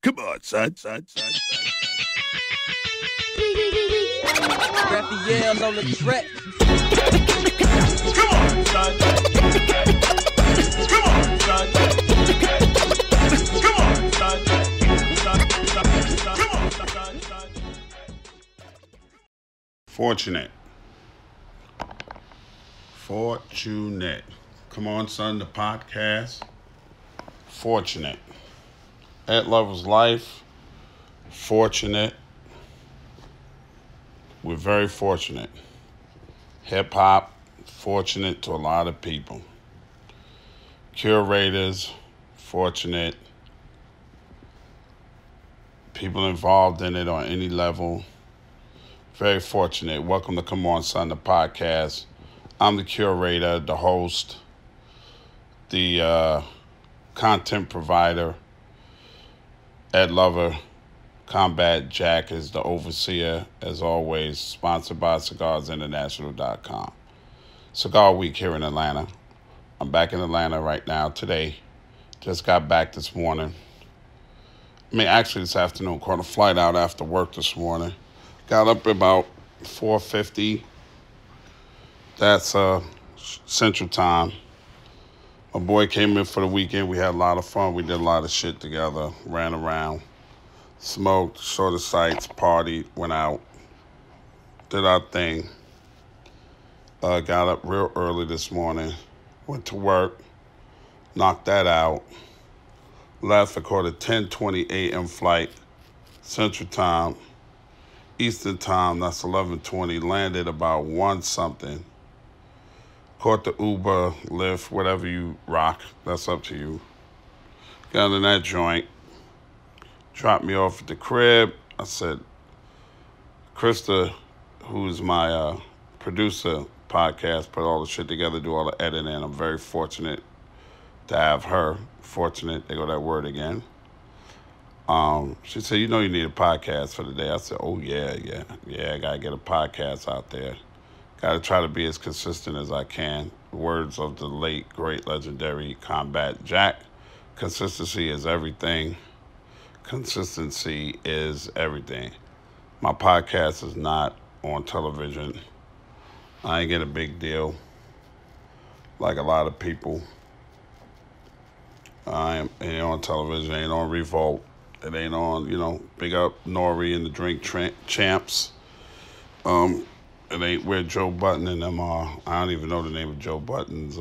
Come on, son. Raphael on the track. Come on, son. Come on, son. Come on, son. Come on, son. Fortunate. Come on, son, the podcast. Fortunate. Ed Lover's Life. Fortunate. We're very fortunate. Hip hop, fortunate to a lot of people. Curators, fortunate. People involved in it on any level, very fortunate. Welcome to Come On Son, the podcast. I'm the curator, the host, the content provider. Ed Lover, Combat Jack is the overseer, as always, sponsored by CigarsInternational.com. Cigar Week here in Atlanta. I'm back in Atlanta right now today. Just got back this morning. Actually this afternoon. Caught a flight out after work this morning. Got up about 4:50. That's Central Time. My boy came in for the weekend. We had a lot of fun. We did a lot of shit together. Ran around. Smoked, saw the sights, partied, went out, did our thing. Got up real early this morning, went to work, knocked that out. Left, I caught a 10:20 a.m. flight, Central Time, Eastern Time, that's 11:20. Landed about 1 something. Caught the Uber, Lyft, whatever you rock, that's up to you. Got in that joint. Dropped me off at the crib. I said, Krista, who's my producer, podcast, put all the shit together, do all the editing. I'm very fortunate to have her. Fortunate, there go that word again. She said, you need a podcast for the day. I said, oh, yeah, I got to get a podcast out there. Got to try to be as consistent as I can. Words of the late, great, legendary Combat Jack. Consistency is everything. Consistency is everything. My podcast is not on television. I ain't get a big deal like a lot of people. Ain't on television, ain't on Revolt. It ain't on, big up Nori and the Drink Champs. It ain't where Joe Budden and them are. I don't even know the name of Joe Budden's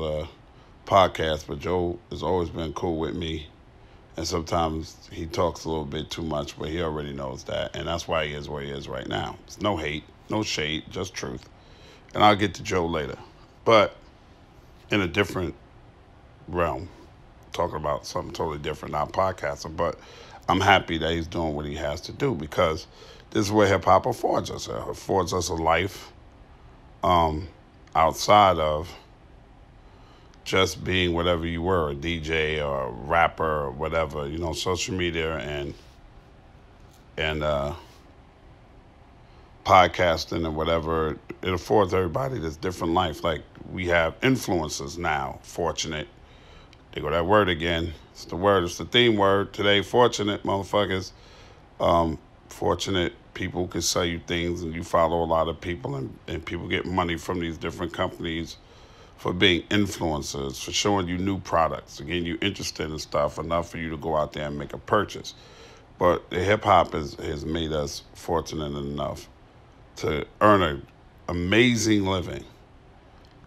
podcast, but Joe has always been cool with me. And sometimes he talks a little bit too much, but he already knows that. And that's why he is where he is right now. It's no hate, no shade, just truth. And I'll get to Joe later. But in a different realm, talking about something totally different, not podcasting. But I'm happy that he's doing what he has to do, because this is where hip-hop affords us. It affords us a life outside of just being whatever you were, a DJ or a rapper or whatever, social media and podcasting and whatever. It affords everybody this different life. Like, we have influencers now, fortunate. There go that word again. It's the word, it's the theme word today, fortunate, motherfuckers. Fortunate people can sell you things, and you follow a lot of people, and people get money from these different companies for being influencers, for showing you new products, to getting you interested in stuff enough for you to go out there and make a purchase. But the hip-hop has made us fortunate enough to earn an amazing living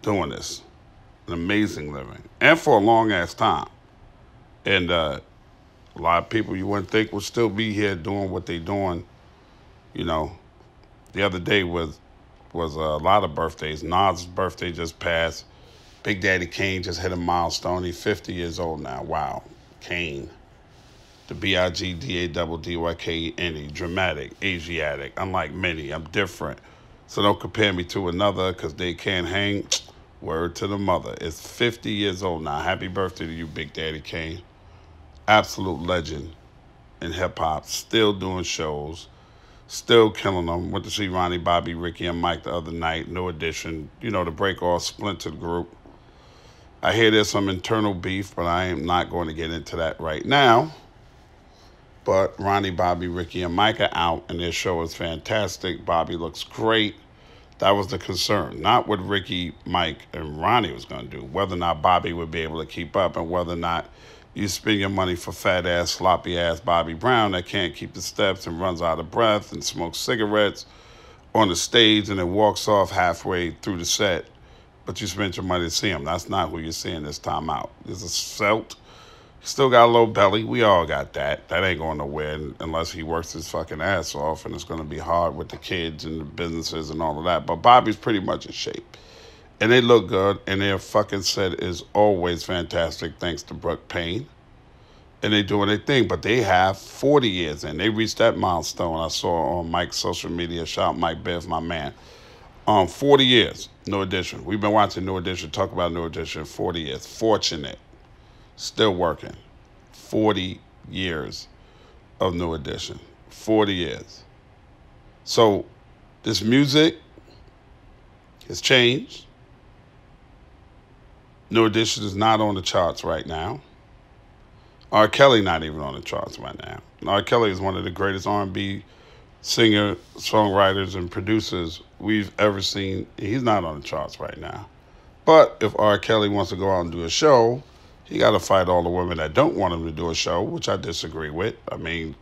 doing this. An amazing living. And for a long-ass time. And a lot of people you wouldn't think would still be here doing what they're doing. The other day was a lot of birthdays. Nas' birthday just passed. Big Daddy Kane just hit a milestone. He's 50 years old now. Wow. Kane. The BIGDADDYKNE. Dramatic. Asiatic. Unlike many. I'm different. So don't compare me to another, because they can't hang. Word to the mother. It's 50 years old now. Happy birthday to you, Big Daddy Kane. Absolute legend in hip-hop. Still doing shows. Still killing them. Went to see Ronnie, Bobby, Ricky, and Mike the other night. New Edition. The break off splintered group. I hear there's some internal beef, but I am not going to get into that right now. But Ronnie, Bobby, Ricky, and Mike are out, and their show is fantastic. Bobby looks great. That was the concern, not what Ricky, Mike, and Ronnie was going to do, whether or not Bobby would be able to keep up, and whether or not you spend your money for fat-ass, sloppy-ass Bobby Brown that can't keep the steps and runs out of breath and smokes cigarettes on the stage and then walks off halfway through the set, but you spent your money to see him. That's not who you're seeing this time out. There's a svelte. Still got a low belly. We all got that. That ain't going nowhere unless he works his fucking ass off, and it's going to be hard with the kids and the businesses and all of that. But Bobby's pretty much in shape. And they look good, and their fucking set is always fantastic thanks to Brooke Payne. And they doing their thing, but they have 40 years in. They reached that milestone I saw on Mike's social media. Shout out Mike Biff, my man. 40 years, New Edition. We've been watching New Edition, talk about New Edition 40 years. Fortunate. Still working. 40 years of New Edition. 40 years. So this music has changed. New Edition is not on the charts right now. R. Kelly not even on the charts right now. R. Kelly is one of the greatest R&B singer, songwriters, and producers we've ever seen. He's not on the charts right now. But if R. Kelly wants to go out and do a show, he got to fight all the women that don't want him to do a show, which I disagree with. I mean,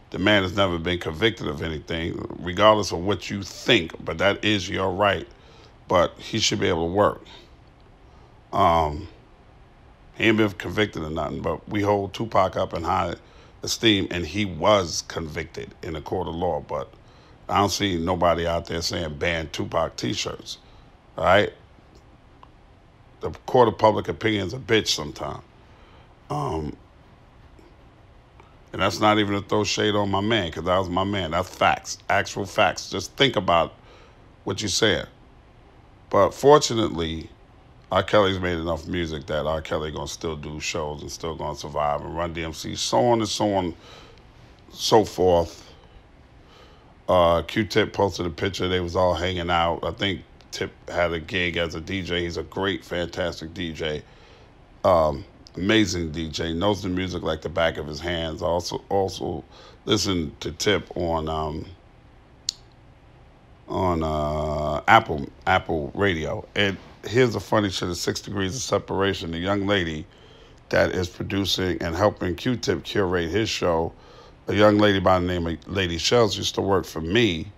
the man has never been convicted of anything, regardless of what you think, but that is your right. But he should be able to work. He ain't been convicted of nothing, but we hold Tupac up in high esteem, and he was convicted in a court of law, but I don't see nobody out there saying ban Tupac T-shirts, all right? The court of public opinion is a bitch sometimes. And that's not even to throw shade on my man, because that was my man. That's facts, actual facts. Just think about what you said. But fortunately, R. Kelly's made enough music that R. Kelly going to still do shows and still going to survive and Run DMC, so on and so on, so forth. Q-Tip posted a picture. They was all hanging out. I think Tip had a gig as a DJ. He's a great, fantastic DJ. Amazing DJ. Knows the music like the back of his hands. Also listen to Tip on Apple Radio. And here's the funny shit: 6 Degrees of Separation. The young lady that is producing and helping Q-Tip curate his show, a young lady by the name of Lady Shells, used to work for me,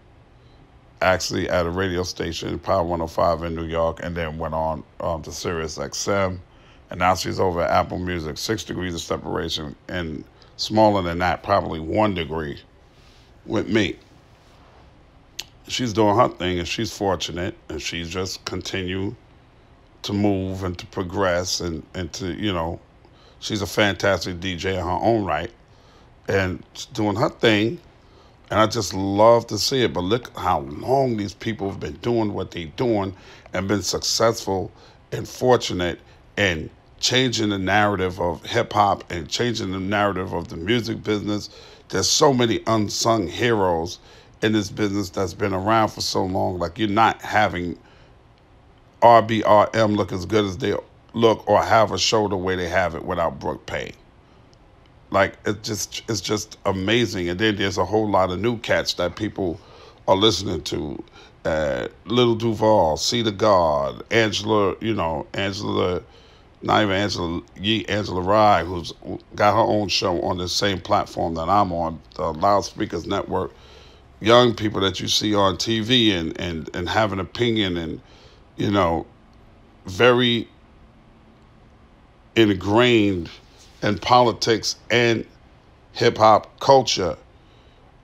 actually at a radio station, Power 105 in New York, and then went on to Sirius XM, and now she's over at Apple Music. 6 Degrees of Separation, and smaller than that, probably 1 degree with me. She's doing her thing, and she's fortunate, and she's just continue to move and to progress, and to, you know, she's a fantastic DJ in her own right, and doing her thing. And I just love to see it. But look how long these people have been doing what they're doing and been successful and fortunate and changing the narrative of hip-hop and changing the narrative of the music business. There's so many unsung heroes in this business that's been around for so long. Like, you're not having RBRM look as good as they look or have a show the way they have it without Brooke Payne. Like, it's just amazing. And then there's a whole lot of new cats that people are listening to. Little Duval, C the God, Angela, not even Angela Yee, Angela Rye, who's got her own show on the same platform that I'm on, the Loudspeakers Network. Young people that you see on TV and have an opinion and, very ingrained in politics and hip-hop culture.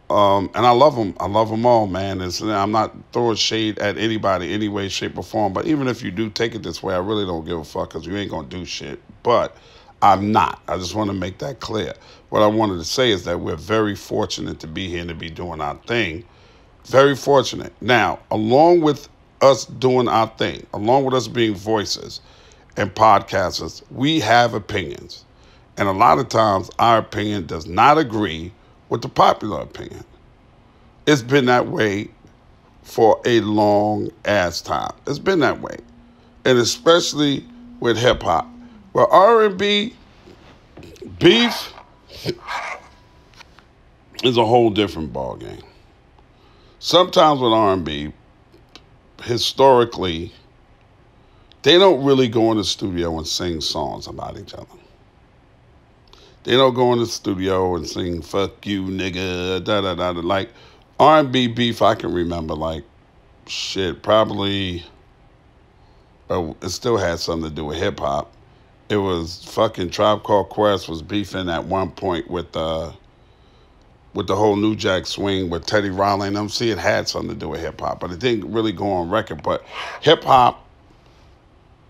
And I love them. I love them all, man. I'm not throwing shade at anybody, any way, shape, or form. But even if you do take it this way, I really don't give a fuck, because you ain't going to do shit. But I'm not. I just want to make that clear. What I wanted to say is that we're very fortunate to be here and to be doing our thing. Very fortunate. Now, along with us doing our thing, along with us being voices and podcasters, we have opinions. And a lot of times our opinion does not agree with the popular opinion. It's been that way for a long ass time. It's been that way. And especially with hip hop. Where R&B, beef, is a whole different ballgame. Sometimes with R&B, historically, they don't really go in the studio and sing songs about each other. They don't go in the studio and sing "fuck you, nigga," da da da da. Like R&B beef, I can remember like shit. Probably, it still had something to do with hip hop. It was fucking Tribe Called Quest was beefing at one point with the whole New Jack Swing with Teddy Riley and them. See, it had something to do with hip hop, but it didn't really go on record. But hip hop,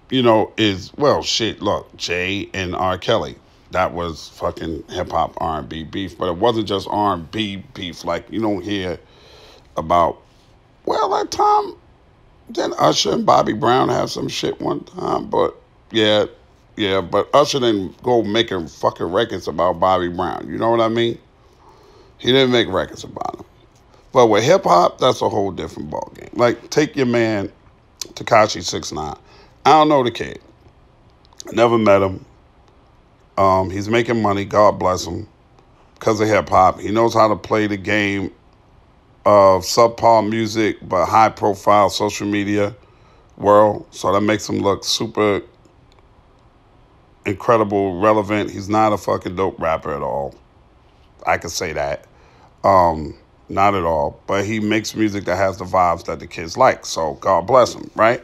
is, well, shit. Look, Jay and R. Kelly. That was fucking hip hop R&B beef, but it wasn't just R&B beef. Like you don't hear about. Well, that time, didn't Usher and Bobby Brown have some shit one time? But yeah, but Usher didn't go making fucking records about Bobby Brown. You know what I mean? He didn't make records about him. But with hip hop, that's a whole different ballgame. Like, take your man, Tekashi 6ix9ine. I don't know the kid. I never met him. He's making money, God bless him, because of hip hop. He knows how to play the game of subpar music, but high profile social media world. So that makes him look super incredible, relevant. He's not a fucking dope rapper at all. I could say that. Not at all. But he makes music that has the vibes that the kids like. So God bless him, right?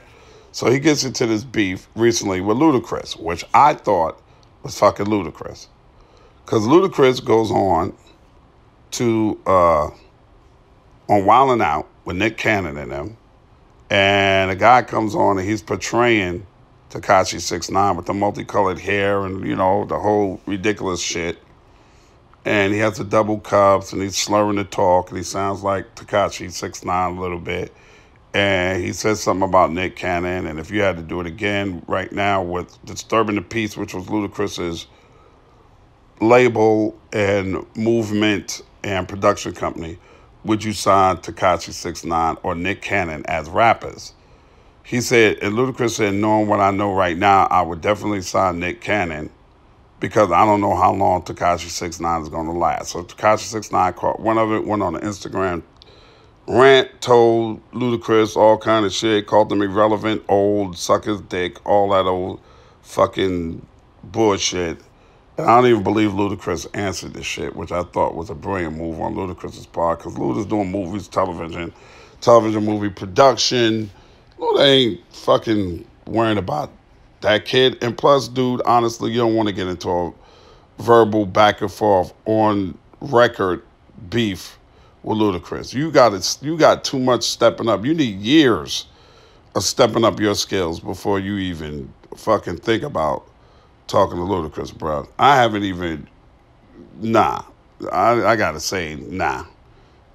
So he gets into this beef recently with Ludacris, which I thought was fucking ludicrous. Because Ludacris goes on to, on Wildin' Out with Nick Cannon and them. And a guy comes on and he's portraying Tekashi 6ix9ine with the multicolored hair and, the whole ridiculous shit. And he has the double cups and he's slurring the talk and he sounds like Tekashi 6ix9ine a little bit. And he says something about Nick Cannon. And if you had to do it again right now with Disturbing the Peace, which was Ludacris's label and movement and production company, would you sign Tekashi 6ix9ine or Nick Cannon as rappers? He said, and Ludacris said, knowing what I know right now, I would definitely sign Nick Cannon because I don't know how long Tekashi 6ix9ine is going to last. So Tekashi 6ix9ine caught one of it, went on the Instagram rant, told Ludacris all kind of shit, called him irrelevant, old, suck his dick, all that old fucking bullshit. And I don't even believe Ludacris answered this shit, which I thought was a brilliant move on Ludacris's part, because Luda's doing movies, television movie production. Luda ain't fucking worrying about that kid. And plus, dude, honestly, you don't want to get into a verbal back and forth on record beef with Ludacris. You got too much stepping up. You need years of stepping up your skills before you even fucking think about talking to Ludacris, bro. I haven't even, nah. I gotta say, nah.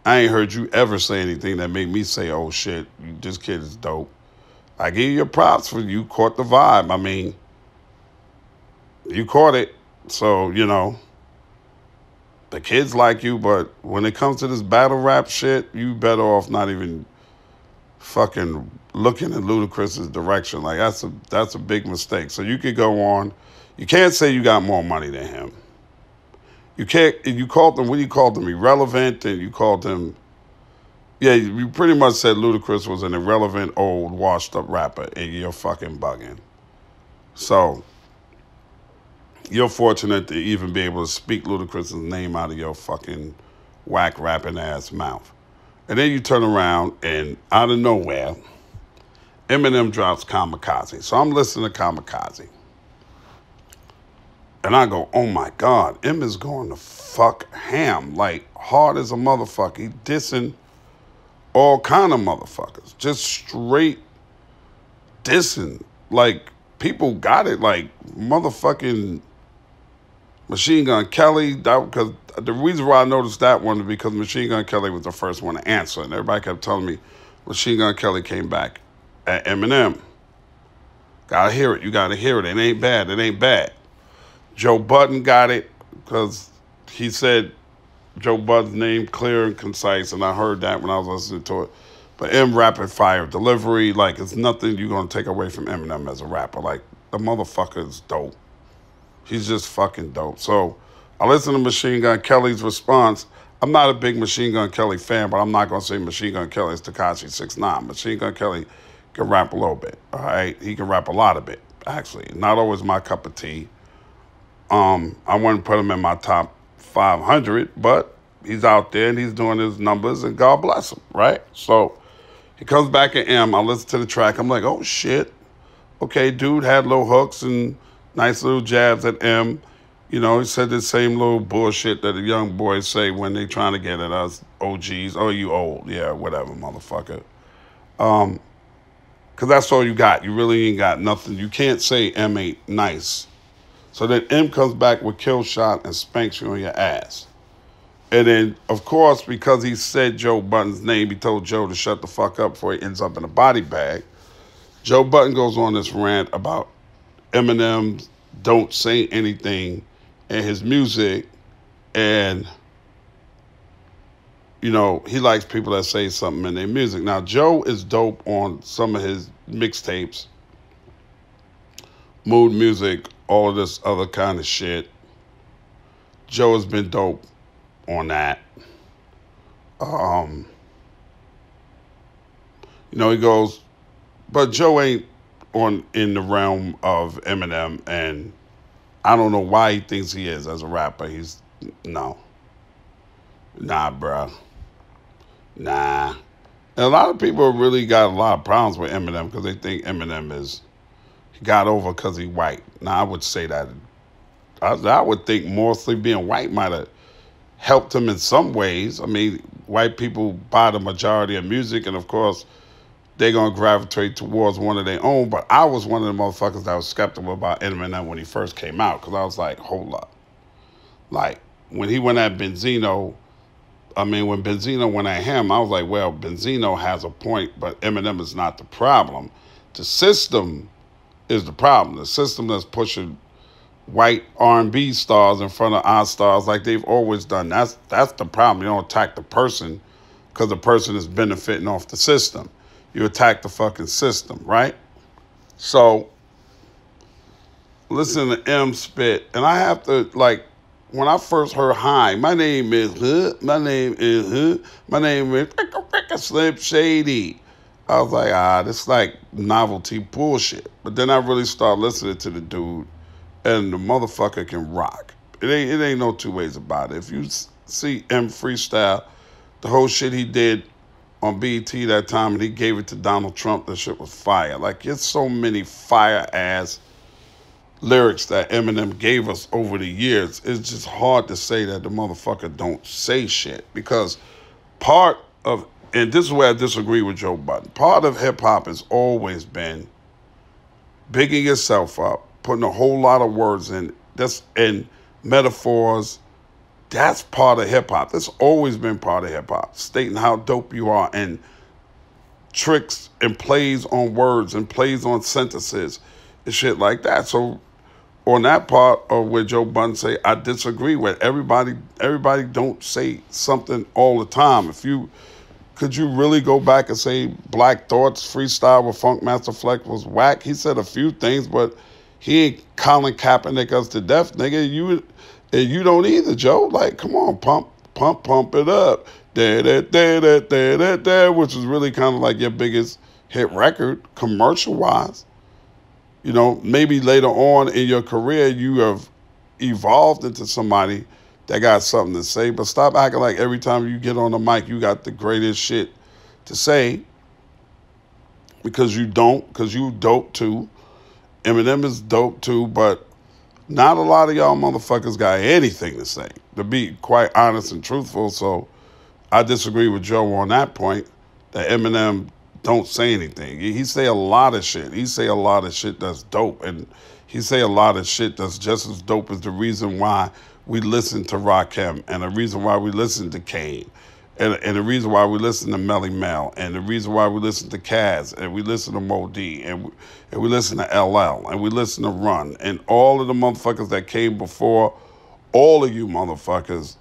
I ain't heard you ever say anything that made me say, oh shit, this kid is dope. I give you your props for you caught the vibe. I mean, you caught it. So, the kids like you, but when it comes to this battle rap shit, you better off not even fucking looking in Ludacris's direction. Like, that's a big mistake. So you could go on. You can't say you got more money than him. You can't, you called him, when you called him irrelevant, and you called him, yeah, you pretty much said Ludacris was an irrelevant, old, washed-up rapper, and you're fucking bugging. So, you're fortunate to even be able to speak Ludacris's name out of your fucking whack rapping ass mouth. And then you turn around and out of nowhere, Eminem drops Kamikaze. So I'm listening to Kamikaze. And I go, oh my God, M is going to fuck ham, like hard as a motherfucker. He dissing all kind of motherfuckers. Just straight dissing. Like, people got it, like motherfucking Machine Gun Kelly. Because the reason why I noticed that one is because Machine Gun Kelly was the first one to answer. And everybody kept telling me Machine Gun Kelly came back at Eminem. Gotta hear it. You gotta hear it. It ain't bad. It ain't bad. Joe Budden got it because he said Joe Budden's name clear and concise, and I heard that when I was listening to it. But M rapid fire delivery, like, it's nothing you're going to take away from Eminem as a rapper. Like, the motherfucker is dope. He's just fucking dope. So I listened to Machine Gun Kelly's response. I'm not a big Machine Gun Kelly fan, but I'm not gonna say Machine Gun Kelly is Tekashi 6ix9ine. Machine Gun Kelly can rap a little bit. All right, he can rap a lot of it. Actually, not always my cup of tea. I wouldn't put him in my top 500, but he's out there and he's doing his numbers, and God bless him, right? So he comes back at M. I listen to the track. I'm like, oh shit. Okay, dude had little hooks and nice little jabs at M. You know, he said the same little bullshit that the young boys say when they trying to get at us OGs. Oh, you old. Yeah, whatever, motherfucker. Because that's all you got. You really ain't got nothing. You can't say M ain't nice. So then M comes back with Kill Shot and spanks you on your ass. And then, of course, because he said Joe Budden's name, he told Joe to shut the fuck up before he ends up in a body bag. Joe Budden goes on this rant about Eminem don't say anything in his music, and, you know, he likes people that say something in their music. Now, Joe is dope on some of his mixtapes, mood music, all of this other kind of shit. Joe has been dope on that. You know, he goes, but Joe ain't in the realm of Eminem, and I don't know why he thinks he is as a rapper. Nah, bro. Nah. And a lot of people really got a lot of problems with Eminem because they think Eminem he got over because he's white. Now, I would say that. I would think mostly being white might have helped him in some ways. I mean, white people buy the majority of music, and of course, they're going to gravitate towards one of their own. But I was one of the motherfuckers that was skeptical about Eminem when he first came out, because I was like, hold up. Like, when he went at Benzino, when Benzino went at him, I was like, well, Benzino has a point, but Eminem is not the problem. The system is the problem. The system that's pushing white R&B stars in front of our stars like they've always done. That's the problem. You don't attack the person because the person is benefiting off the system. You attack the fucking system, right? So, listen to M spit, and I have to, like, when I first heard, hi, my name is Slim Shady. I was like, this is like novelty bullshit. But then I really started listening to the dude, and the motherfucker can rock. It ain't no two ways about it. If you see M freestyle, the whole shit he did on BET that time, and he gave it to Donald Trump, that shit was fire. Like, it's so many fire-ass lyrics that Eminem gave us over the years. It's just hard to say that the motherfucker don't say shit, because part of, and this is where I disagree with Joe Budden, part of hip-hop has always been bigging yourself up, putting a whole lot of words in, metaphors. That's part of hip-hop. That's always been part of hip-hop, stating how dope you are, and tricks and plays on words and plays on sentences and shit like that. So on that part of where Joe Budden say, I disagree with everybody don't say something all the time. Could you really go back and say Black Thought's freestyle with Funkmaster Flex was whack? He said a few things, but he ain't Colin Kaepernick us to death, nigga. You don't either, Joe. Like, come on, pump it up. Which is really kind of like your biggest hit record, commercial-wise. You know, maybe later on in your career, you have evolved into somebody that got something to say, but stop acting like every time you get on the mic, you got the greatest shit to say, because you don't, because you dope too. Eminem is dope too, but not a lot of y'all motherfuckers got anything to say, to be quite honest and truthful. So I disagree with Joe on that point, that Eminem don't say anything. He say a lot of shit. He say a lot of shit that's dope, and he say a lot of shit that's just as dope as the reason why we listen to Rakim, and the reason why we listen to Kane, and the reason why we listen to Melly Mel, and the reason why we listen to Kaz, and we listen to Mo D, and we listen to LL, and we listen to Run, and all of the motherfuckers that came before all of you motherfuckers.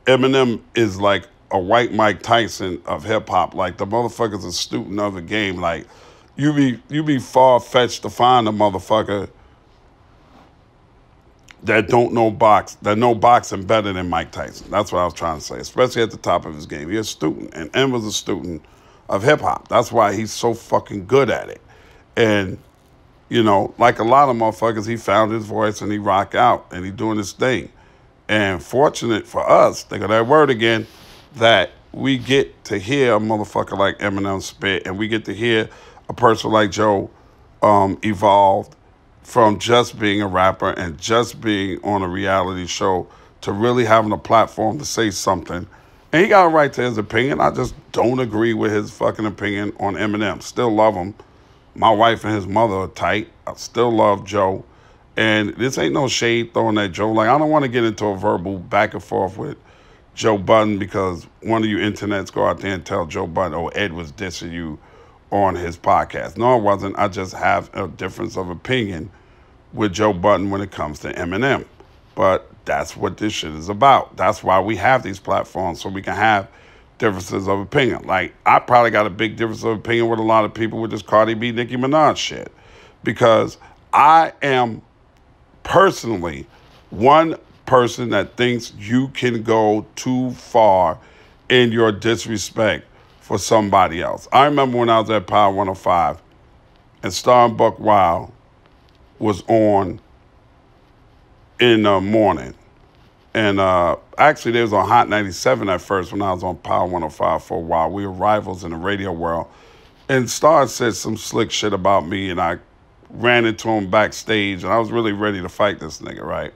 Eminem is like a white Mike Tyson of hip-hop. Like, the motherfucker's a student of the game. Like, you be far-fetched to find a motherfucker that don't know that know boxing better than Mike Tyson. That's what I was trying to say, especially at the top of his game. He's a student, and M was a student of hip hop. That's why he's so fucking good at it. And, you know, like a lot of motherfuckers, he found his voice and he rock out and he doing his thing. And fortunate for us, think of that word again, that we get to hear a motherfucker like Eminem spit, and we get to hear a person like Joe evolved from just being a rapper and just being on a reality show to really having a platform to say something. And he got a right to his opinion. I just don't agree with his fucking opinion on Eminem. Still love him. My wife and his mother are tight. I still love Joe. And this ain't no shade throwing at Joe. Like, I don't want to get into a verbal back and forth with Joe Budden because one of you internets go out there and tell Joe Budden, oh, Ed was dissing you on his podcast. No, it wasn't. I just have a difference of opinion with Joe Budden when it comes to Eminem. But that's what this shit is about. That's why we have these platforms, so we can have differences of opinion. Like, I probably got a big difference of opinion with a lot of people with this Cardi B, Nicki Minaj shit. Because I am personally one person that thinks you can go too far in your disrespect for somebody else. I remember when I was at Power 105 and Star and Buck Wild was on in the morning. And actually, they was on Hot 97 at first when I was on Power 105 for a while. We were rivals in the radio world. And Star said some slick shit about me, and I ran into him backstage, and I was really ready to fight this nigga, right?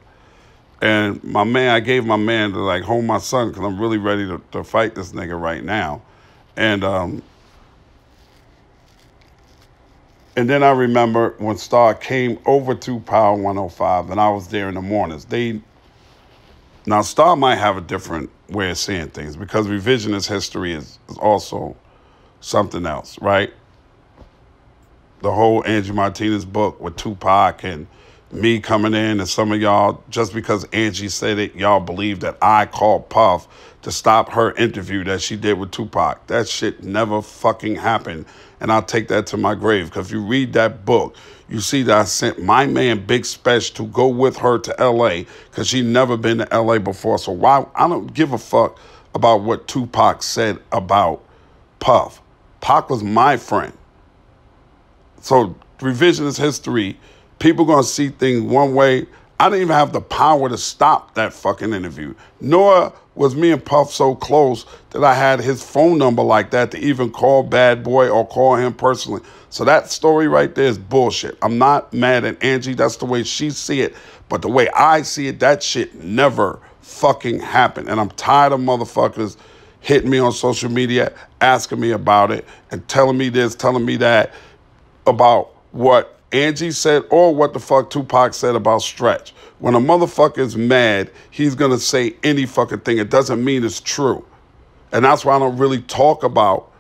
And I gave my man to, like, hold my son because I'm really ready to fight this nigga right now. And then I remember when Star came over to Power 105, and I was there in the mornings. Now, Star might have a different way of seeing things because revisionist history is also something else, right? The whole Angie Martinez book with Tupac and me coming in, and some of y'all, just because Angie said it, y'all believe that I called Puff to stop her interview that she did with Tupac. That shit never fucking happened, and I'll take that to my grave, because if you read that book, you see that I sent my man Big Spesh to go with her to L.A. because she never been to L.A. before. So why? I don't give a fuck about what Tupac said about Puff. Pac was my friend. So revisionist history, people gonna see things one way. I didn't even have the power to stop that fucking interview. Nor was me and Puff so close that I had his phone number like that to even call Bad Boy or call him personally. So that story right there is bullshit. I'm not mad at Angie. That's the way she see it. But the way I see it, that shit never fucking happened. And I'm tired of motherfuckers hitting me on social media, asking me about it, and telling me this, telling me that, about what Angie said or what the fuck Tupac said about Stretch. When a motherfucker is mad, he's going to say any fucking thing. It doesn't mean it's true. And that's why I don't really talk about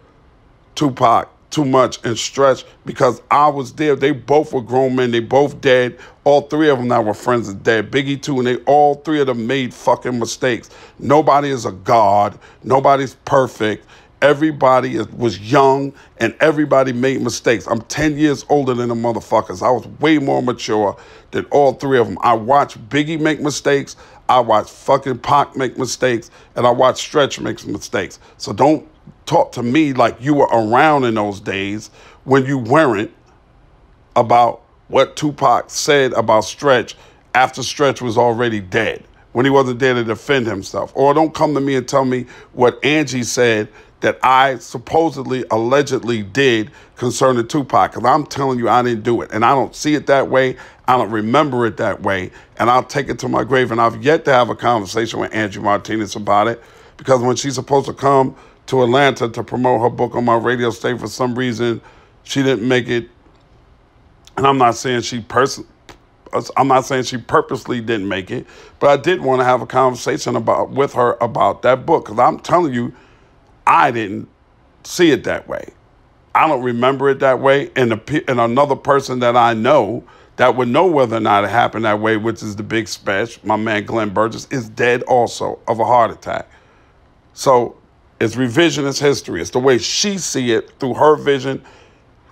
Tupac too much and Stretch, because I was there. They both were grown men. They both dead. All three of them that were friends are dead. Biggie too, and all three of them made fucking mistakes. Nobody is a god. Nobody's perfect. Everybody was young, and everybody made mistakes. I'm 10 years older than the motherfuckers. I was way more mature than all three of them. I watched Biggie make mistakes. I watched fucking Pac make mistakes. And I watched Stretch make mistakes. So don't talk to me like you were around in those days when you weren't, about what Tupac said about Stretch after Stretch was already dead, when he wasn't there to defend himself. Or don't come to me and tell me what Angie said that I supposedly, allegedly did concerning Tupac, because I'm telling you I didn't do it. And I don't see it that way. I don't remember it that way. And I'll take it to my grave. And I've yet to have a conversation with Angie Martinez about it, because when she's supposed to come to Atlanta to promote her book on my radio station, for some reason, she didn't make it. And I'm not saying she purposely didn't make it, but I did want to have a conversation with her about that book, because I'm telling you, I didn't see it that way. I don't remember it that way. And another person that I know that would know whether or not it happened that way, which is the Big Spesh, my man Glenn Burgess, is dead also of a heart attack. So it's revisionist history. It's the way she see it through her vision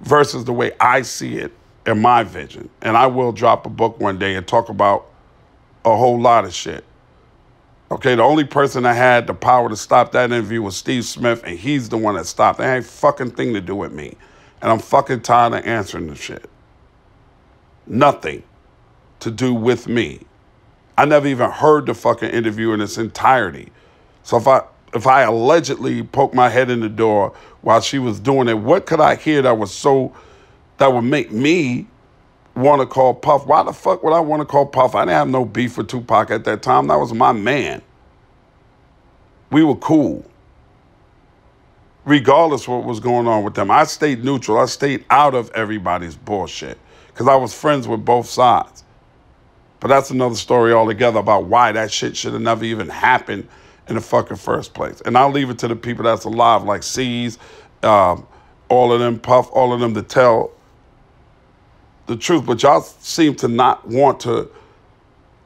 versus the way I see it in my vision. And I will drop a book one day and talk about a whole lot of shit. Okay, the only person that had the power to stop that interview was Steve Smith, and he's the one that stopped. It ain't a fucking thing to do with me. And I'm fucking tired of answering the shit. Nothing to do with me. I never even heard the fucking interview in its entirety. So if I allegedly poked my head in the door while she was doing it, what could I hear that would make me want to call Puff? Why the fuck would I want to call Puff? I didn't have no beef with Tupac at that time. That was my man. We were cool. Regardless of what was going on with them. I stayed neutral. I stayed out of everybody's bullshit because I was friends with both sides. But that's another story altogether about why that shit should have never even happened in the fucking first place. And I'll leave it to the people that's alive, like C's, all of them, Puff, all of them, to tell the truth. But y'all seem to not want to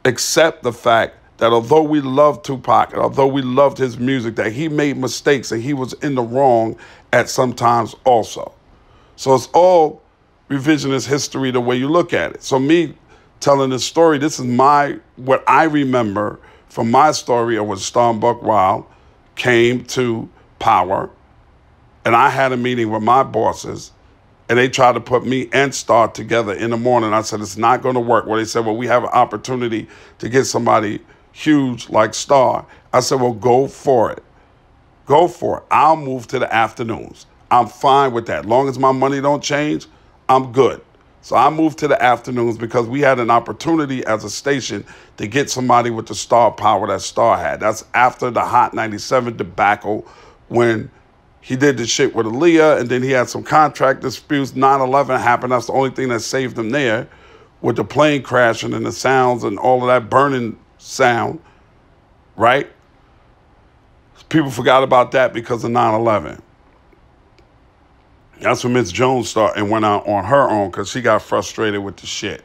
accept the fact that although we loved Tupac, and although we loved his music, that he made mistakes and he was in the wrong at some times also. So it's all revisionist history the way you look at it. So me telling this story, this is what I remember from my story of when Storm Buck Wild came to power, and I had a meeting with my bosses, and they tried to put me and Star together in the morning. I said, it's not going to work. Well, they said, well, we have an opportunity to get somebody huge like Star. I said, well, go for it. Go for it. I'll move to the afternoons. I'm fine with that. As long as my money don't change, I'm good. So I moved to the afternoons because we had an opportunity as a station to get somebody with the star power that Star had. That's after the Hot 97 debacle when he did the shit with Aaliyah, and then he had some contract disputes. 9/11 happened. That's the only thing that saved him there, with the plane crashing and the sounds and all of that burning sound, right? People forgot about that because of 9/11. That's when Miss Jones started and went out on her own because she got frustrated with the shit.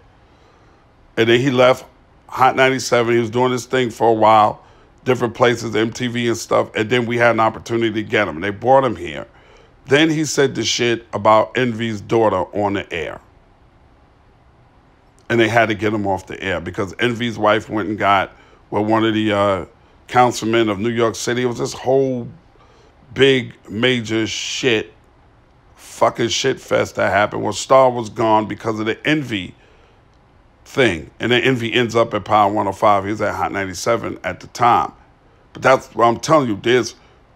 And then he left Hot 97. He was doing this thing for a while, different places, MTV and stuff. And then we had an opportunity to get him. And they brought him here. Then he said the shit about Envy's daughter on the air. And they had to get him off the air because Envy's wife went and got one of the councilmen of New York City. It was this whole big major fucking shit fest that happened when Star was gone because of the Envy thing. And then Envy ends up at Power 105. He was at Hot 97 at the time. But that's what I'm telling you.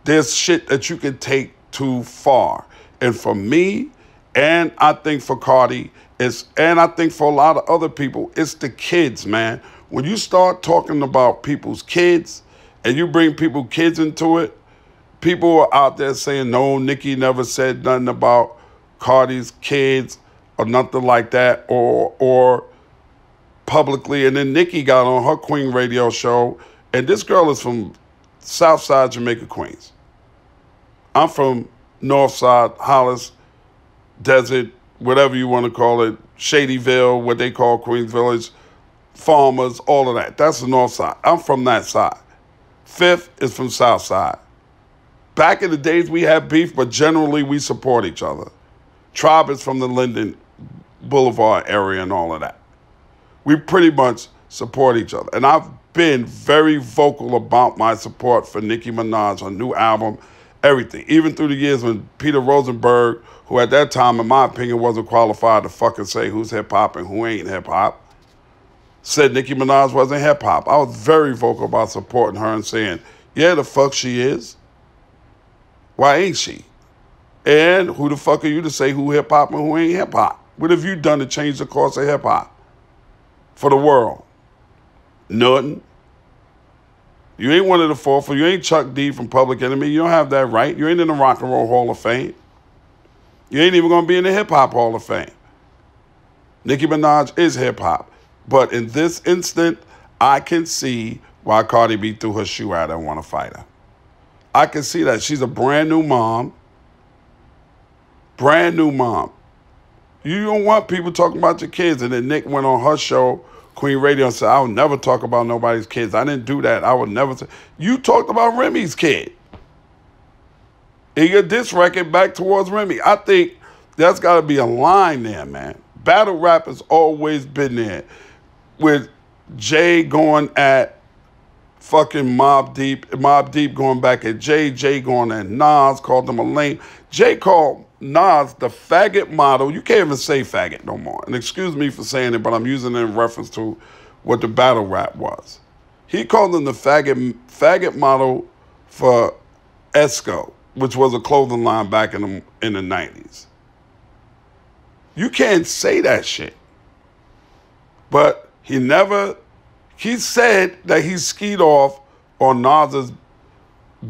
There's shit that you can take too far. And for me, and I think for Cardi, and I think for a lot of other people, it's the kids, man. When you start talking about people's kids and you bring people's kids into it, people are out there saying, no, Nicki never said nothing about Cardi's kids or nothing like that, or publicly. And then Nicki got on her Queen radio show, and this girl is from Southside Jamaica, Queens. I'm from Northside, Hollis, Desert, whatever you want to call it, Shadyville, what they call Queens Village, Farmers, all of that. That's the North Side. I'm from that side. Fifth is from Southside. Back in the days, we had beef, but generally we support each other. Tribe is from the Linden Boulevard area and all of that. We pretty much support each other. And I've been very vocal about my support for Nicki Minaj, her new album, everything. Even through the years when Peter Rosenberg, who at that time, in my opinion, wasn't qualified to fucking say who's hip-hop and who ain't hip-hop, said Nicki Minaj wasn't hip-hop. I was very vocal about supporting her and saying, yeah, the fuck she is. Why ain't she? And who the fuck are you to say who hip-hop and who ain't hip-hop? What have you done to change the course of hip-hop for the world? Nothing. You ain't one of the four. You ain't Chuck D from Public Enemy. You don't have that right. You ain't in the Rock and Roll Hall of Fame. You ain't even going to be in the Hip-Hop Hall of Fame. Nicki Minaj is hip-hop. But in this instant, I can see why Cardi B threw her shoe at her and want to fight her. I can see that. She's a brand new mom. Brand new mom. You don't want people talking about your kids. And then Nick went on her show, Queen Radio, and said, I would never talk about nobody's kids. I didn't do that. I would never say. You talked about Remy's kid. And your diss record back towards Remy. I think there's got to be a line there, man. Battle rap has always been there with Jay going at fucking Mobb Deep going back at Jay going at Nas, called him a lame. Jay called Nas the faggot model. You can't even say faggot no more. And excuse me for saying it, but I'm using it in reference to what the battle rap was. He called him the faggot model for Esco, which was a clothing line back in the 90s. You can't say that shit. But he said that he skied off on Nas's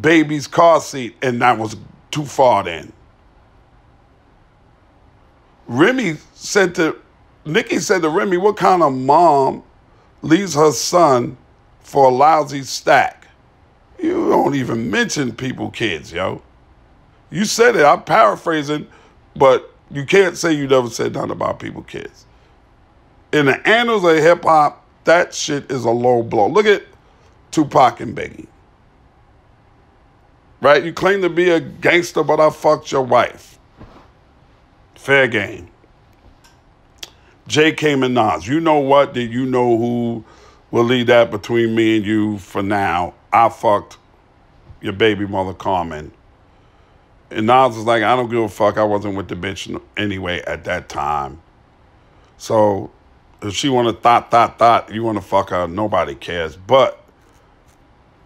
baby's car seat, and that was too far then. Nicki said to Remy, what kind of mom leaves her son for a lousy stack? You don't even mention people kids, yo. You said it, I'm paraphrasing, but you can't say you never said nothing about people kids. In the annals of hip hop, that shit is a low blow. Look at Tupac and Biggie. Right? You claim to be a gangster, but I fucked your wife. Fair game. Jay came and Nas. You know what? Did you know who will leave that between me and you for now? I fucked your baby mother, Carmen. And Nas was like, I don't give a fuck. I wasn't with the bitch anyway at that time. So if she want to you want to fuck her, nobody cares. But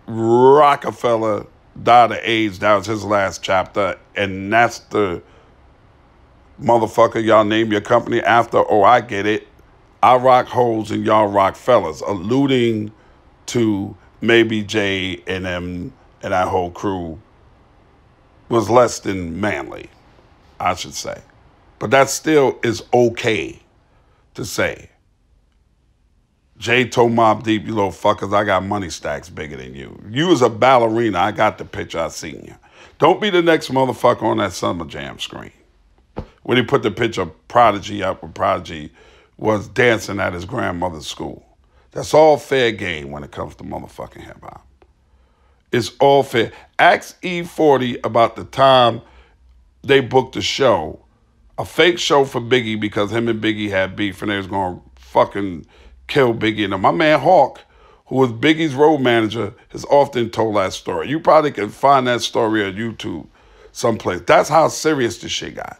Rockefeller died of AIDS. That was his last chapter. And that's the motherfucker y'all name your company after. Oh, I get it. I rock hoes and y'all rock fellas, alluding to maybe Jay and them and that whole crew was less than manly, I should say. But that still is okay to say. Jay told Mobb Deep, you little fuckers, I got money stacks bigger than you. You was a ballerina. I got the picture. I seen you. Don't be the next motherfucker on that Summer Jam screen. When he put the picture of Prodigy up, where Prodigy was dancing at his grandmother's school. That's all fair game when it comes to motherfucking hip hop. It's all fair. Ask E40 about the time they booked a show, a fake show for Biggie because him and Biggie had beef and they was going to fucking kill Biggie. And my man Hawk, who was Biggie's road manager, has often told that story. You probably can find that story on YouTube someplace. That's how serious this shit got.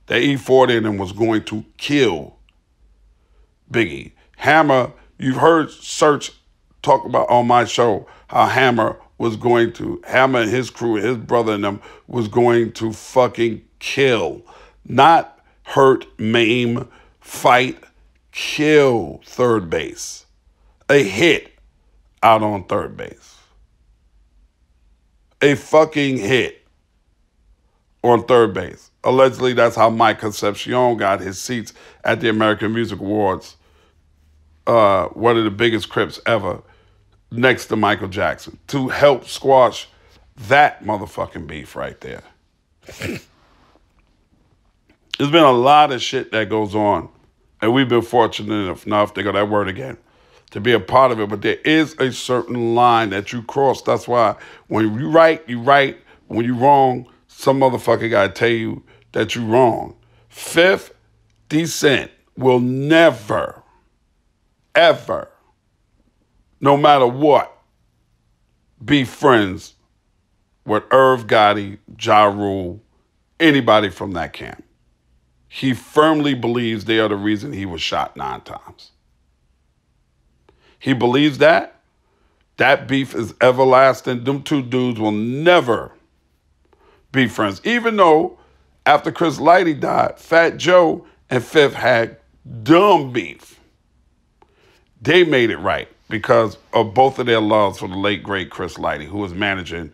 That E40 and them was going to kill Biggie. Hammer, you've heard Search talk about on my show how Hammer and his crew, his brother and them was going to fucking kill. Not hurt, maim, fight, kill third base. A hit out on third base. A fucking hit on third base. Allegedly, that's how Mike Concepcion got his seats at the American Music Awards. One of the biggest Crips ever, next to Michael Jackson, to help squash that motherfucking beef right there. There's been a lot of shit that goes on, and we've been fortunate enough, they got that word again, to be a part of it, but there is a certain line that you cross. That's why when you right, you right. When you wrong, some motherfucker gotta tell you that you wrong. 50 Cent will never, ever, no matter what, be friends with Irv Gotti, Ja Rule, anybody from that camp. He firmly believes they are the reason he was shot 9 times. He believes that. That beef is everlasting. Them two dudes will never be friends. Even though after Chris Lighty died, Fat Joe and Fifth had dumb beef. They made it right because of both of their loves for the late, great Chris Lighty, who was managing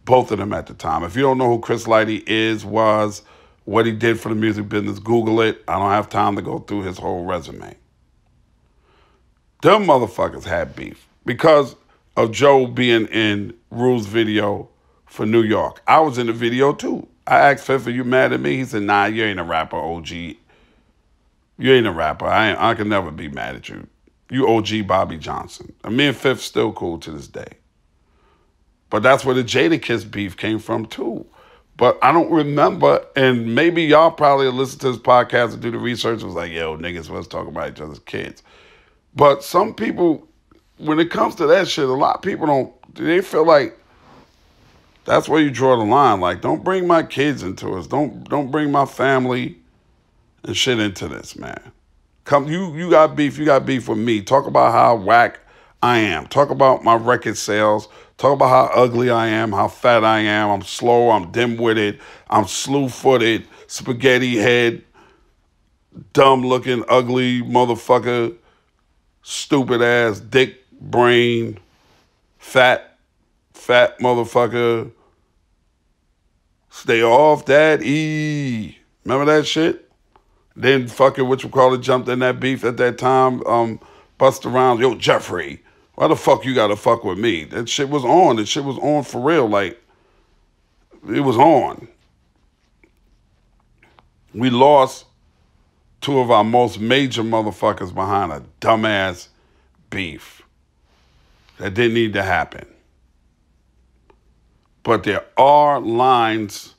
both of them at the time. If you don't know who Chris Lighty was, what he did for the music business, Google it. I don't have time to go through his whole resume. Them motherfuckers had beef because of Joe being in Rule's video for New York. I was in the video too. I asked Fifth, are you mad at me? He said, nah, you ain't a rapper, OG. You ain't a rapper. I can never be mad at you. You OG Bobby Johnson. And me and Fifth still cool to this day. But that's where the Jadakiss beef came from too. But I don't remember, and maybe y'all probably listen to this podcast and do the research and was like, yo, niggas, let's talk about each other's kids. But some people, when it comes to that shit, a lot of people they feel like that's where you draw the line. Like, don't bring my kids into this. Don't bring my family and shit into this, man. You got beef with me. Talk about how whack I am. Talk about my record sales. Talk about how ugly I am, how fat I am. I'm slow, I'm dim-witted, I'm slew-footed, spaghetti head, dumb-looking, ugly motherfucker, stupid-ass, dick brain, fat motherfucker. Stay off that E. Remember that shit? Then fucking jumped in that beef at that time. Busta Rhymes, yo, Jeffrey, why the fuck you gotta fuck with me? That shit was on. That shit was on for real. Like, it was on. We lost two of our most major motherfuckers behind a dumbass beef. That didn't need to happen. But there are lines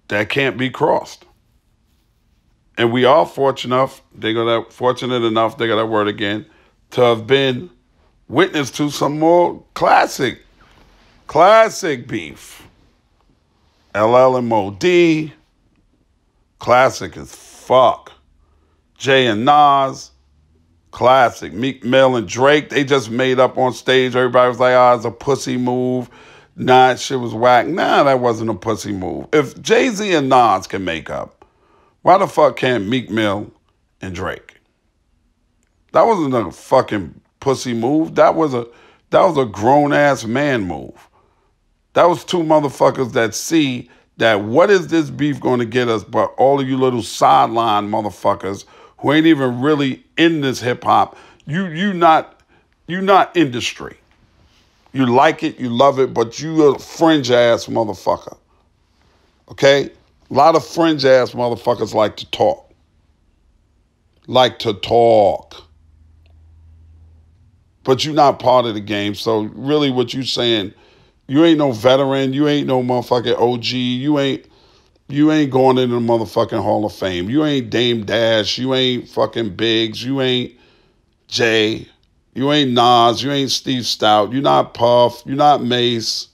that can't be crossed. And we are fortunate enough, they got that word again, to have been witness to some more classic beef. LL and Mo D, classic as fuck. Jay and Nas, classic. Meek Mill and Drake, they just made up on stage. Everybody was like, it's a pussy move. Nah, that shit was whack. Nah, that wasn't a pussy move. If Jay-Z and Nas can make up, why the fuck can't Meek Mill and Drake? That wasn't a fucking pussy move. That was a grown-ass man move. That was two motherfuckers that see that what is this beef going to get us but all of you little sideline motherfuckers who ain't even really in this hip-hop. You not industry. You like it, you love it, but you a fringe-ass motherfucker. Okay? A lot of fringe-ass motherfuckers like to talk. But you're not part of the game. So really what you saying, you ain't no veteran. You ain't no motherfucking OG. You ain't going into the motherfucking Hall of Fame. You ain't Dame Dash. You ain't fucking Biggs. You ain't Jay. You ain't Nas. You ain't Steve Stout. You're not Puff. You're not Mace.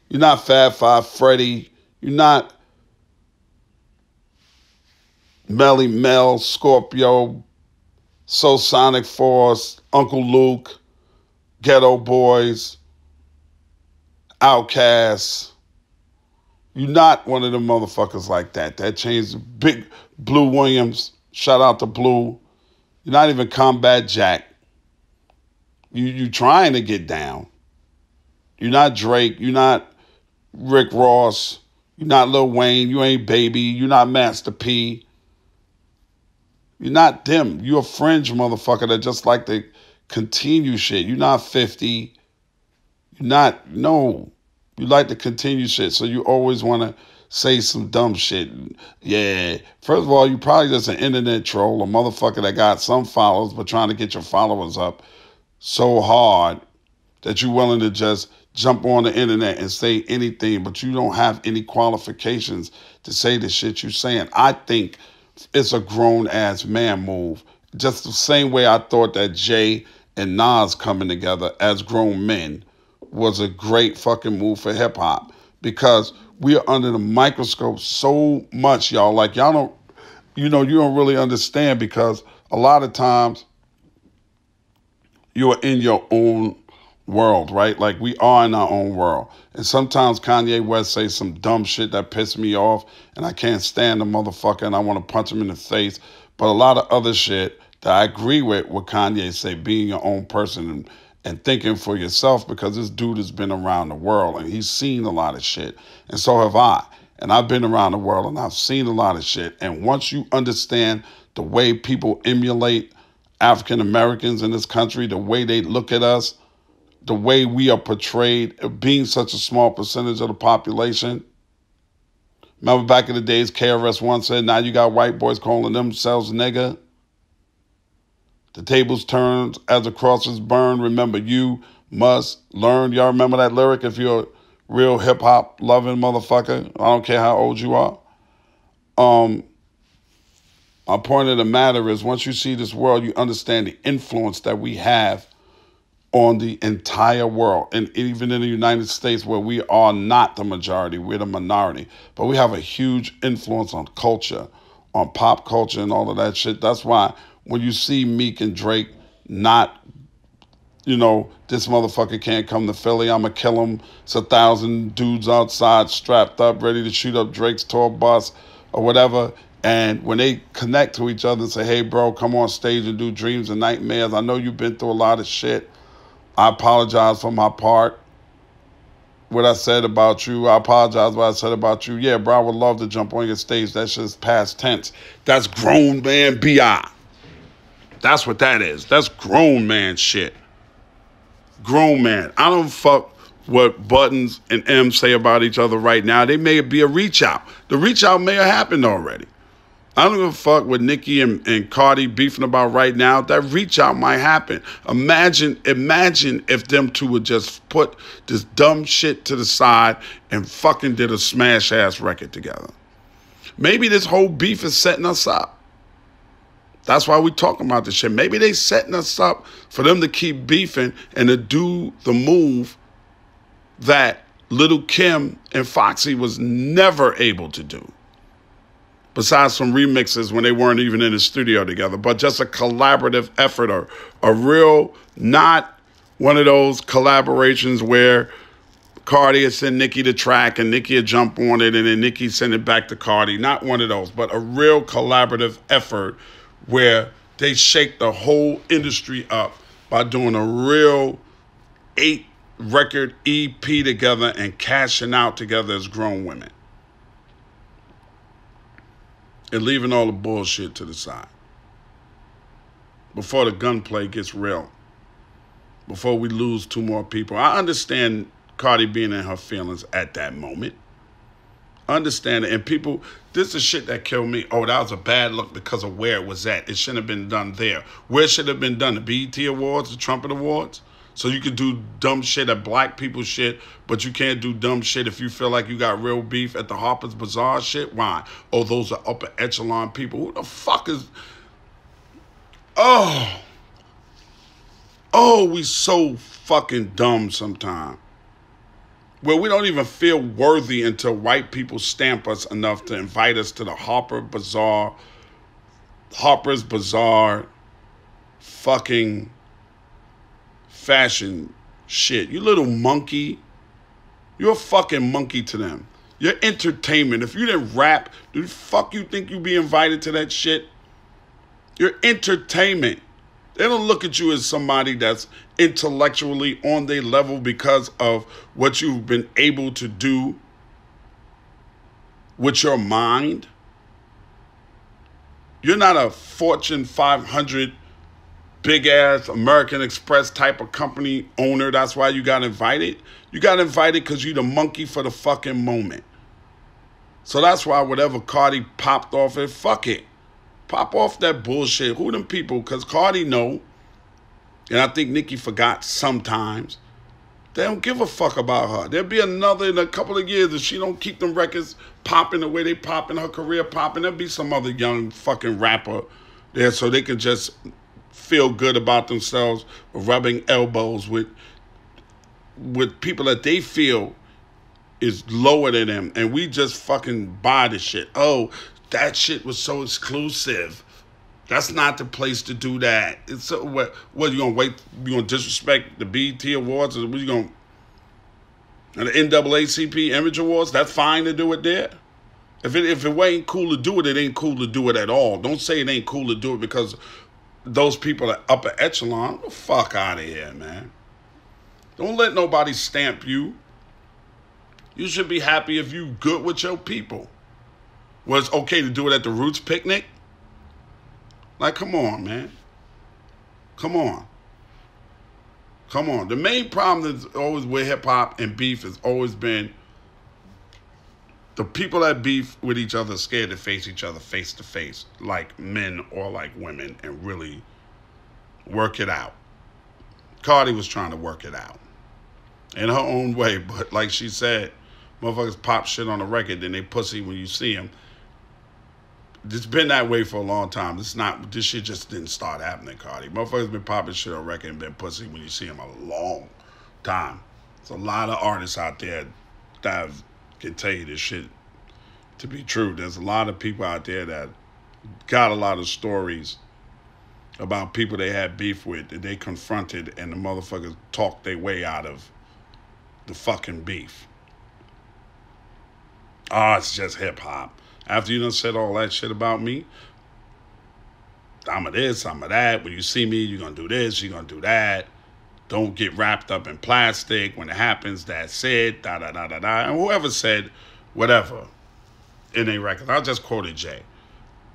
You're not Fab Five Freddy. You're not Melly Mel, Scorpio, Soul Sonic Force, Uncle Luke, Ghetto Boys, Outkast. You're not one of them motherfuckers like that. That changed. Big Blue Williams. Shout out to Blue. You're not even Combat Jack. You trying to get down. You're not Drake. You're not Rick Ross. You're not Lil Wayne. You ain't Baby. You're not Master P. You're not them. You're a fringe motherfucker that just like to continue shit. You're not 50. You like to continue shit. So you always want to say some dumb shit. Yeah. First of all, you probably just an internet troll, a motherfucker that got some followers, but trying to get your followers up so hard that you're willing to just jump on the internet and say anything, but you don't have any qualifications to say the shit you're saying. I think it's a grown-ass man move. Just the same way I thought that Jay and Nas coming together as grown men was a great fucking move for hip-hop, because we are under the microscope so much, y'all. Like, y'all don't, you don't really understand, because a lot of times you are in your own world, right? Like, we are in our own world. And sometimes Kanye West says some dumb shit that pisses me off, and I can't stand the motherfucker, and I want to punch him in the face. But a lot of other shit that I agree with what Kanye say, being your own person and thinking for yourself, because this dude has been around the world, and he's seen a lot of shit. And so have I. And I've been around the world, and I've seen a lot of shit. And once you understand the way people emulate African Americans in this country, the way they look at us, the way we are portrayed, being such a small percentage of the population. Remember back in the days, KRS-One said, now you got white boys calling themselves nigga. The tables turned as the crosses burn. Remember, you must learn. Y'all remember that lyric? If you're a real hip-hop loving motherfucker, I don't care how old you are. My point of the matter is, once you see this world, you understand the influence that we have on the entire world. And even in the United States, where we are not the majority, we're the minority. But we have a huge influence on culture, on pop culture and all of that shit. That's why when you see Meek and Drake not, this motherfucker can't come to Philly, I'ma kill him. It's 1,000 dudes outside strapped up, ready to shoot up Drake's tour bus or whatever. And when they connect to each other and say, hey, bro, come on stage and do Dreams and Nightmares. I know you've been through a lot of shit. I apologize for my part. What I said about you, I apologize what I said about you. Yeah, bro, I would love to jump on your stage. That's just past tense. That's grown man B.I. That's what that is. That's grown man shit. Grown man. I don't fuck what Buttons and M say about each other right now. They may be a reach out. The reach out may have happened already. I don't give a fuck what Nicki and Cardi beefing about right now. That reach out might happen. Imagine if them two would just put this dumb shit to the side and fucking did a smash ass record together. Maybe this whole beef is setting us up. That's why we talking about this shit. Maybe they setting us up for them to keep beefing and to do the move that Lil' Kim and Foxy was never able to do. Besides some remixes when they weren't even in the studio together, but just a collaborative effort, or a real, not one of those collaborations where Cardi would send Nicki the track and Nicki would jump on it and then Nicki send it back to Cardi. Not one of those, but a real collaborative effort where they shake the whole industry up by doing a real 8-record EP together and cashing out together as grown women. And leaving all the bullshit to the side. Before the gunplay gets real. Before we lose 2 more people. I understand Cardi being in her feelings at that moment. Understand it. And people, this is shit that killed me. Oh, that was a bad look because of where it was at. It shouldn't have been done there. Where should it have been done? The BET Awards, the Trumpet Awards? So you can do dumb shit at black people shit, but you can't do dumb shit if you feel like you got real beef at the Harper's Bazaar shit? Why? Oh, those are upper echelon people. Who the fuck is... Oh, we so fucking dumb sometimes. Where we don't even feel worthy until white people stamp us enough to invite us to the Harper's Bazaar fucking fashion shit. You little monkey. You're a fucking monkey to them. You're entertainment. If you didn't rap, do the fuck you think you'd be invited to that shit? You're entertainment. They don't look at you as somebody that's intellectually on their level because of what you've been able to do with your mind. You're not a Fortune 500 big-ass American Express type of company owner. That's why you got invited. You got invited because you the monkey for the fucking moment. So that's why whatever Cardi popped off it, fuck it. Pop off that bullshit. Who them people? Because Cardi know, and I think Nicki forgot sometimes, they don't give a fuck about her. There'll be another in a couple of years if she don't keep them records popping the way they popping, her career popping. There'll be some other young fucking rapper there so they can just feel good about themselves, rubbing elbows with people that they feel is lower than them, and we just fucking buy the shit. Oh, that shit was so exclusive. That's not the place to do that. It's so, what you gonna wait? You gonna disrespect the BET Awards, or what you gonna, and the NAACP Image Awards? That's fine to do it there. If it ain't cool to do it, it ain't cool to do it at all. Don't say it ain't cool to do it because those people are upper echelon. Get the fuck out of here, man. Don't let nobody stamp you. You should be happy if you good with your people. Well, it's okay to do it at the Roots picnic? Like, come on, man. Come on. Come on. The main problem is always with hip-hop and beef has always been the people that beef with each other are scared to face each other face-to-face, like men or like women, and really work it out. Cardi was trying to work it out in her own way, but like she said, motherfuckers pop shit on the record, then they pussy when you see them. It's been that way for a long time. It's not. This shit just didn't start happening, Cardi. Motherfuckers been popping shit on record and been pussy when you see them a long time. There's a lot of artists out there that can tell you this shit to be true. There's a lot of people out there that got a lot of stories about people they had beef with that they confronted and the motherfuckers talked their way out of the fucking beef. Oh, it's just hip hop. After you done said all that shit about me, I'm of this, I'm of that. When you see me, you're gonna do this, you're gonna do that. Don't get wrapped up in plastic. When it happens, that's it. Da da da da da. And whoever said whatever in a record, I just quoted Jay.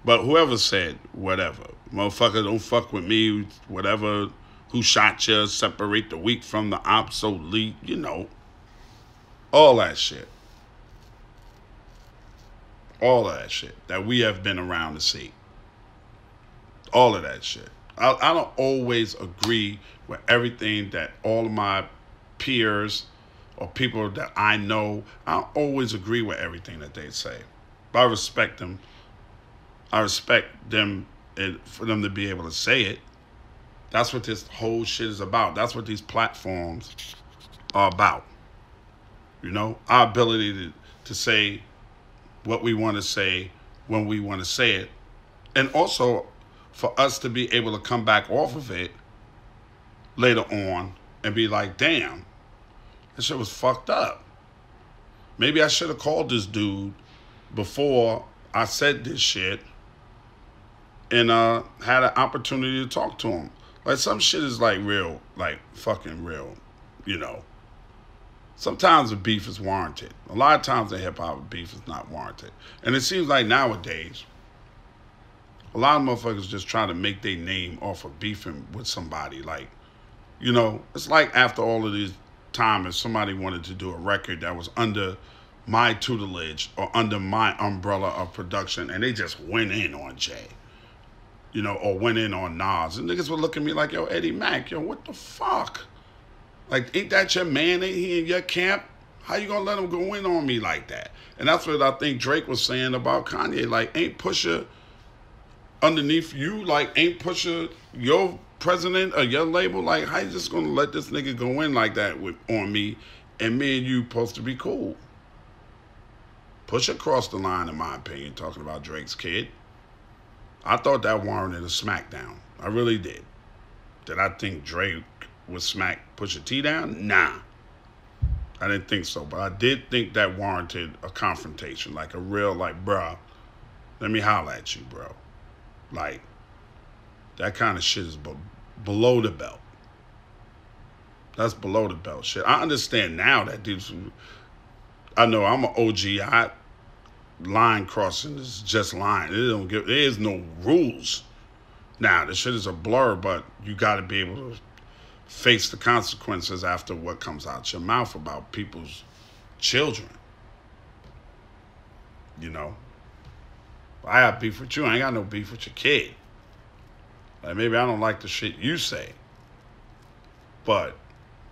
But whoever said whatever, motherfucker, don't fuck with me, whatever, who shot you, separate the weak from the obsolete, you know, all that shit. All of that shit that we have been around to see. All of that shit. I don't always agree with everything that all of my peers or people that I know, I don't always agree with everything that they say. But I respect them. I respect them and for them to be able to say it. That's what this whole shit is about. That's what these platforms are about. You know, our ability to say what we want to say when we want to say it. And also for us to be able to come back off of it later on and be like, damn, this shit was fucked up. Maybe I should have called this dude before I said this shit and had an opportunity to talk to him. Like, some shit is like real, like fucking real, you know. Sometimes the beef is warranted. A lot of times the hip-hop beef is not warranted. And it seems like nowadays, a lot of motherfuckers just try to make their name off of beefing with somebody. Like, you know, it's like after all of this time, if somebody wanted to do a record that was under my tutelage or under my umbrella of production and they just went in on Jay, you know, or went in on Nas, and niggas would look at me like, yo, Eddie Mac, yo, what the fuck? Like, ain't that your man? Ain't he in your camp? How you gonna let him go in on me like that? And that's what I think Drake was saying about Kanye. Like, ain't Pusha underneath you? Like, ain't Pusha your president or your label? Like, how you just gonna let this nigga go in like that on me and me and you supposed to be cool? Pusha crossed the line, in my opinion, talking about Drake's kid. I thought that warranted a smackdown. I really did. Did I think Drake would smack Pusha T down? Nah. I didn't think so. But I did think that warranted a confrontation. Like a real, like, bruh, let me holler at you, bro. Like, that kind of shit is below the belt. That's below the belt shit. I understand now that dudes, I know I'm an OG. Line crossing is just line. There is no rules. Now, this shit is a blur, but you got to be able to face the consequences after what comes out your mouth about people's children. You know? I have beef with you. I ain't got no beef with your kid. Like, maybe I don't like the shit you say, but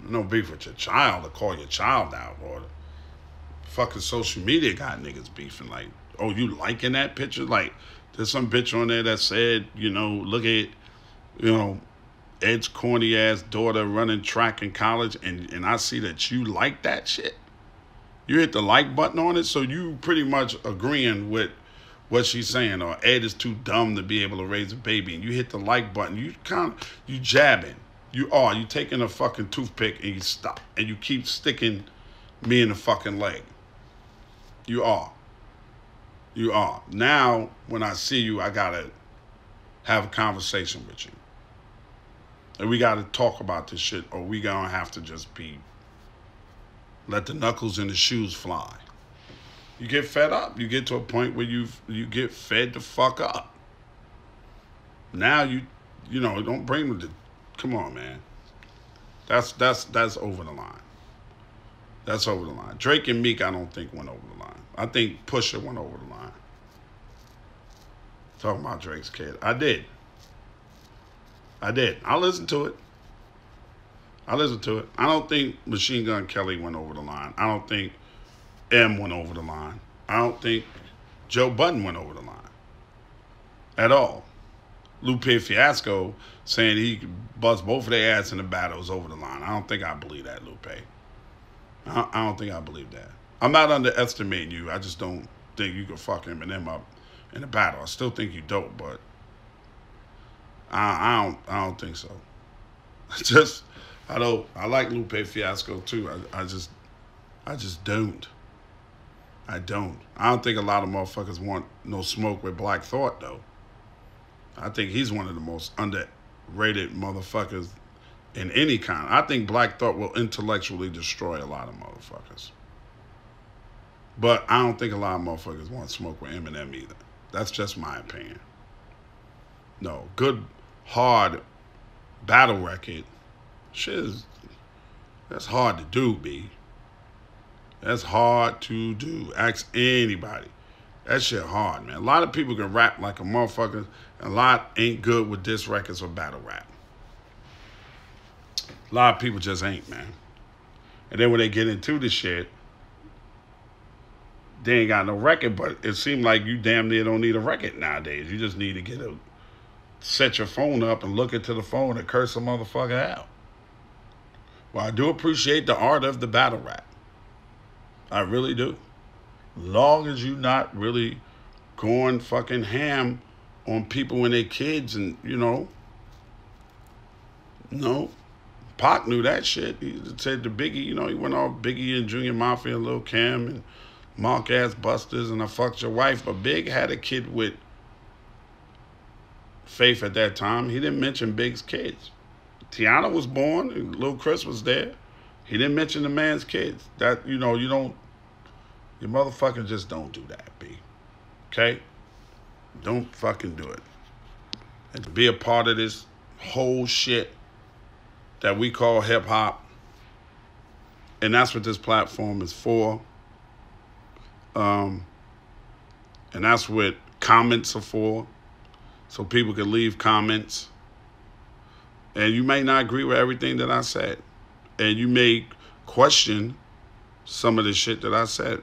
no beef with your child to call your child out, or fucking social media got niggas beefing. Like, oh, you liking that picture? Like, there's some bitch on there that said, you know, look at, you know, Ed's corny ass daughter running track in college, and I see that you like that shit. You hit the like button on it, so you pretty much agreeing with what she's saying, or Ed is too dumb to be able to raise a baby, and you hit the like button. You jabbing. You taking a fucking toothpick and you stop, and you keep sticking me in the fucking leg. You are. Now, when I see you, I gotta have a conversation with you. And we gotta talk about this shit, or we gonna have to just let the knuckles in the shoes fly. You get fed up. You get to a point where you get fed the fuck up. Now you know, don't bring them to, come on, man. That's over the line. That's over the line. Drake and Meek, I don't think went over the line. I think Pusha went over the line. Talking about Drake's kid. I did. I listened to it. I don't think Machine Gun Kelly went over the line. I don't think M went over the line. I don't think Joe Budden went over the line. at all. Lupe Fiasco saying he could bust both of their ass in the battles over the line. I don't think I believe that, Lupe. I don't think I believe that. I'm not underestimating you. I just don't think you could fuck Eminem up in a battle. I still think you dope, but I don't think so. I like Lupe Fiasco too. I just don't. I don't. I don't think a lot of motherfuckers want no smoke with Black Thought though. I think he's one of the most underrated motherfuckers in any kind. I think Black Thought will intellectually destroy a lot of motherfuckers. But I don't think a lot of motherfuckers want smoke with Eminem either. That's just my opinion. No, good, hard battle record. That's hard to do, B. That's hard to do. Ask anybody. That shit hard, man. A lot of people can rap like a motherfucker, and a lot ain't good with diss records or battle rap. A lot of people just ain't, man. And then when they get into the shit, they ain't got no record, but it seems like you damn near don't need a record nowadays. You just need to set your phone up and look into the phone and curse a motherfucker out. Well, I do appreciate the art of the battle rap. I really do. Long as you not really going fucking ham on people and their kids and, no. Pac knew that shit. He said to Biggie, he went off Biggie and Junior Mafia and Lil Kim and Mark Ass Busters and I fucked your wife. But Big had a kid with Faith at that time. He didn't mention Big's kids. Tiana was born and Lil Chris was there. He didn't mention the man's kids. That, you motherfucking just don't do that, B. Okay? Don't fucking do it. And to be a part of this whole shit that we call hip-hop, and that's what this platform is for. And that's what comments are for, so people can leave comments. And you may not agree with everything that I said. And you may question some of the shit that I said.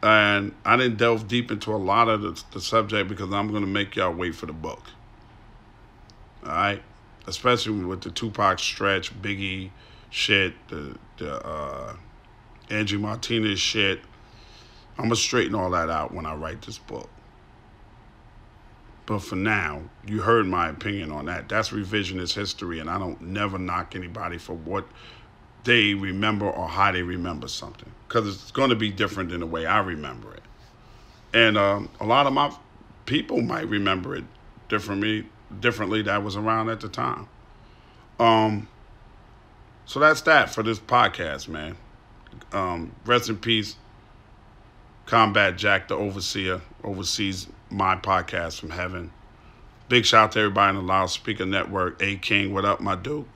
And I didn't delve deep into a lot of the subject because I'm going to make y'all wait for the book. All right? Especially with the Tupac Stretch, Biggie shit, the Angie Martinez shit. I'm going to straighten all that out when I write this book. But for now, you heard my opinion on that. That's revisionist history, and I don't never knock anybody for what they remember or how they remember something, because it's going to be different than the way I remember it. And a lot of my people might remember it differently that was around at the time. So that's that for this podcast, man. Rest in peace, Combat Jack, the overseer, oversees my podcast from heaven. Big shout out to everybody in the Loudspeaker Network. A King, what up, my dude?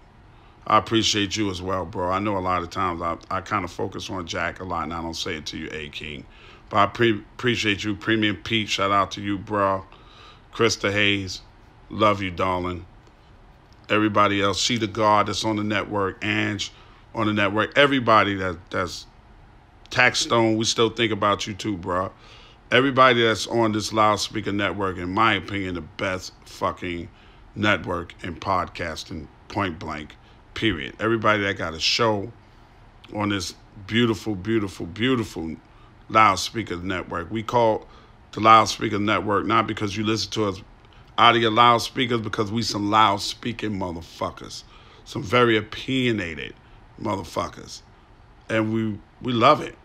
I appreciate you as well, bro. I know a lot of times I kind of focus on Jack a lot, and I don't say it to you, A King. But I appreciate you. Premium Pete, shout out to you, bro. Krista Hayes, love you, darling. Everybody else, She the God that's on the network, Ange on the network. Everybody that's Taxstone, we still think about you too, bro. Everybody that's on this Loudspeaker Network, in my opinion, the best fucking network in podcasting, point blank, period. Everybody that got a show on this beautiful, beautiful, beautiful Loudspeaker Network. We call the Loudspeaker Network not because you listen to us out of your loudspeakers, because we some loud speaking motherfuckers. Some very opinionated motherfuckers. And we love it.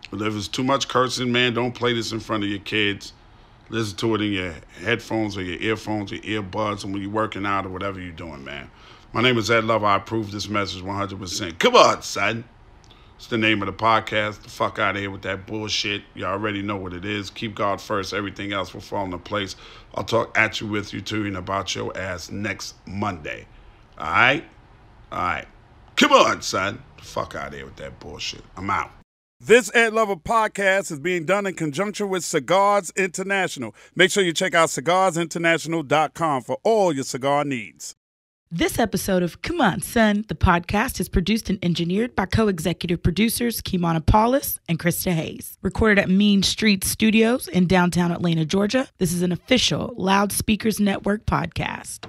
But if it's too much cursing, man, don't play this in front of your kids. Listen to it in your headphones or your earphones, your earbuds, and when you're working out or whatever you're doing, man. My name is Ed Lover. I approve this message 100%. Come on, son. It's the name of the podcast. The fuck out of here with that bullshit. You already know what it is. Keep God first. Everything else will fall into place. I'll talk at you, with you, to you, and about your ass next Monday. All right? All right. Come on, son. The fuck out of here with that bullshit. I'm out. This Ed Lover podcast is being done in conjunction with Cigars International. Make sure you check out cigarsinternational.com for all your cigar needs. This episode of Come On Son, the podcast, is produced and engineered by co-executive producers Kimana Paulus and Krista Hayes. Recorded at Mean Street Studios in downtown Atlanta, Georgia. This is an official Loudspeakers Network podcast.